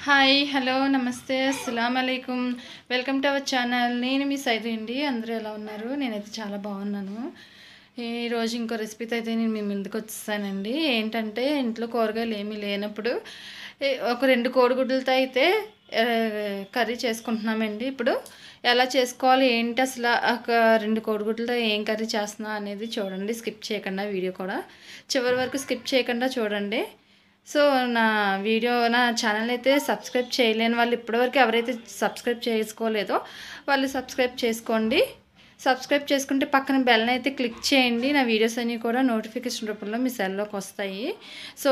Hi hello నమస్తే అస్సలాము అలైకుం welcome to our channel. నేను మీ సైదు అండి. అందరూ ఎలా ఉన్నారు? నేనైతే చాలా బాగున్నాను. ఈరోజు ఇంకో రెసిపీతో అయితే నేను మీ ముందుకు వచ్చేసానండి. ఏంటంటే ఇంట్లో కూరగాయలు ఏమీ లేనప్పుడు ఒక 2 కోడిగుడ్లతో అయితే కర్రీ చేసుకుంటున్నామండి. ఇప్పుడు ఎలా చేసుకోవాలి ఏంటి అసలు ఒక 2 కోడిగుడ్లతో ఏం కర్రీ చేస్తున్నా అనేది చూడండి. స్కిప్ చేయకుండా వీడియో కూడా చివరి వరకు స్కిప్ చేయకుండా చూడండి. సో నా ఛానల్ అయితే సబ్స్క్రైబ్ చేయలేని వాళ్ళు ఇప్పటివరకు ఎవరైతే సబ్స్క్రైబ్ చేసుకోలేదో వాళ్ళు సబ్స్క్రైబ్ చేసుకోండి. సబ్స్క్రైబ్ చేసుకుంటే పక్కన బెల్ని అయితే క్లిక్ చేయండి. నా వీడియోస్ అన్నీ కూడా నోటిఫికేషన్ రూపంలో మీ సెల్లోకి వస్తాయి. సో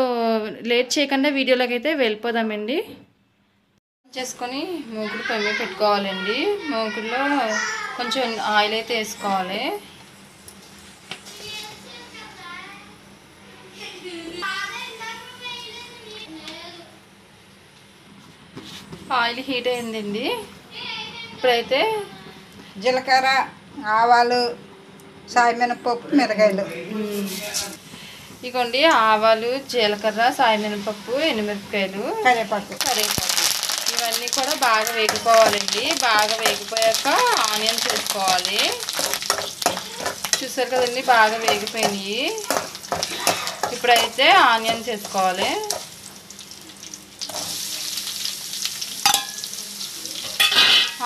లేట్ చేయకుండా వీడియోలోకి అయితే వెళ్ళిపోదామండి. చేసుకొని మూకుడు పొయ్యి పెట్టుకోవాలండి. మూకుడులో కొంచెం ఆయిల్ అయితే వేసుకోవాలి. ఆయిల్ హీట్ అయిందండి. ఇప్పుడైతే జీలకర్ర, ఆవాలు, సాయమినపప్పు, మిరగాయలు ఇగోండి. ఆవాలు, జీలకర్ర, సాయమినపప్పు, ఎండుమిరపకాయలు, కరివేపాకు ఇవన్నీ కూడా బాగా వేగిపోవాలండి. బాగా వేగిపోయాక ఆనియన్స్ వేసుకోవాలి. చూసారు కదండి, బాగా వేగిపోయినాయి. ఇప్పుడైతే ఆనియన్స్ వేసుకోవాలి.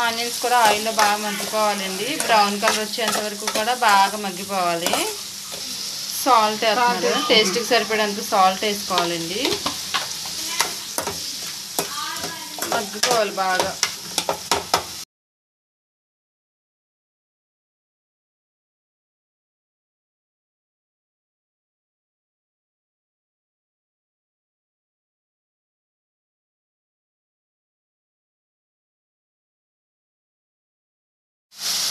ఆనియన్స్ కూడా ఆయిల్లో బాగా మగ్గిపోవాలండి. బ్రౌన్ కలర్ వచ్చేంత వరకు కూడా బాగా మగ్గిపోవాలి. సాల్ట్ వేస్తున్నారు. టేస్ట్కి సరిపడేంత సాల్ట్ వేసుకోవాలండి. మగ్గిపోవాలి బాగా.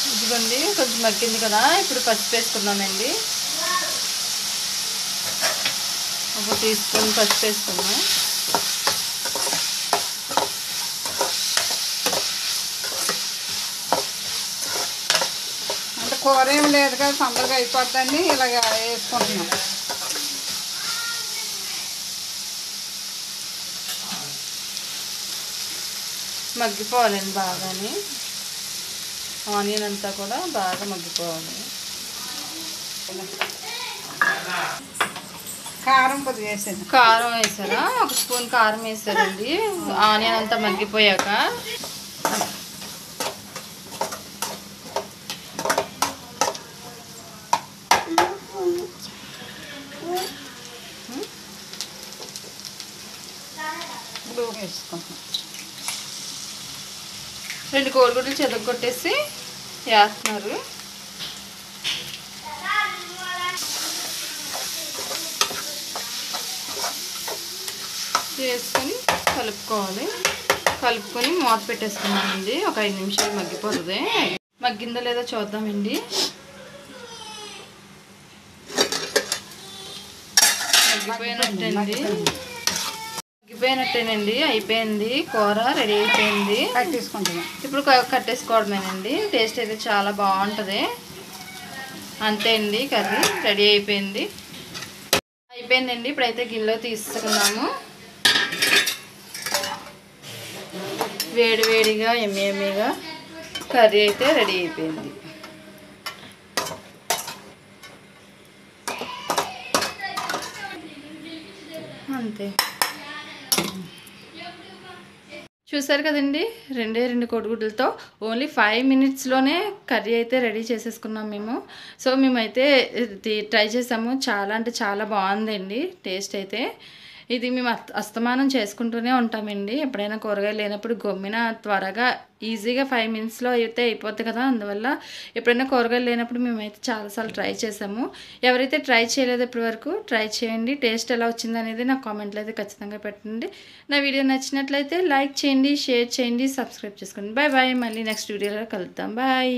ఇదిగోండి, కొంచెం మగ్గింది కదా. ఇప్పుడు పసుపు వేసుకున్నామండి. 1 టీ స్పూన్ పసుపు వేసుకున్నాం. అంటే కూర ఏమి లేదు కదా, తొందరగా అయిపోద్దని ఇలాగ వేసుకుంటున్నాం. మగ్గిపోవాలండి బాగాని. ఆనియన్ అంతా కూడా బాగా మగ్గిపోవాలి. కారం కొద్దిగా వేసాను. కారం వేసారా? 1 స్పూన్ కారం వేసారండి. ఆనియన్ అంతా మగ్గిపోయాక వేసుకుంటున్నాం. 2 కోడిగుడ్లు చెదగొట్టేసి వేస్తున్నారు. వేసుకొని కలుపుకొని మూత పెట్టేసుకున్నామండి. ఒక 5 నిమిషాలు మగ్గిపోతుంది. మగ్గిందో లేదో చూద్దామండి. మగ్గిపోయినట్టేనండి. అయిపోయింది. కూర రెడీ అయిపోయింది. కట్టేసుకుంటున్నాం. ఇప్పుడు కట్టేసుకోవడమేనండి. టేస్ట్ అయితే చాలా బాగుంటుంది. అంతే అండి, కర్రీ రెడీ అయిపోయింది. అయిపోయిందండి. ఇప్పుడైతే గిన్నెలో తీసుకున్నాము. వేడివేడిగా ఎమ్మీగా కర్రీ అయితే రెడీ అయిపోయింది. అంతే. చూసారు కదండి, 2 కోడిగుడ్లతో ఓన్లీ 5 మినిట్స్లోనే కర్రీ అయితే రెడీ చేసేసుకున్నాం మేము. సో మేమైతే ట్రై చేసాము. చాలా అంటే చాలా బాగుందండి టేస్ట్ అయితే. ఇది మేము అస్తమానం చేసుకుంటూనే ఉంటామండి. ఎప్పుడైనా కూరగాయలు లేనప్పుడు గమ్మిన త్వరగా ఈజీగా 5 మినిట్స్లో అయితే అయిపోద్ది కదా. అందువల్ల ఎప్పుడైనా కూరగాయలు లేనప్పుడు మేమైతే చాలాసార్లు ట్రై చేసాము. ఎవరైతే ట్రై చేయలేదో ఇప్పటి వరకు ట్రై చేయండి. టేస్ట్ ఎలా వచ్చింది అనేది నాకు కామెంట్లో అయితే ఖచ్చితంగా పెట్టండి. నా వీడియో నచ్చినట్లయితే లైక్ చేయండి, షేర్ చేయండి, సబ్స్క్రైబ్ చేసుకోండి. Bye bye. మళ్ళీ నెక్స్ట్ వీడియోలో కలుద్దాం. బాయ్.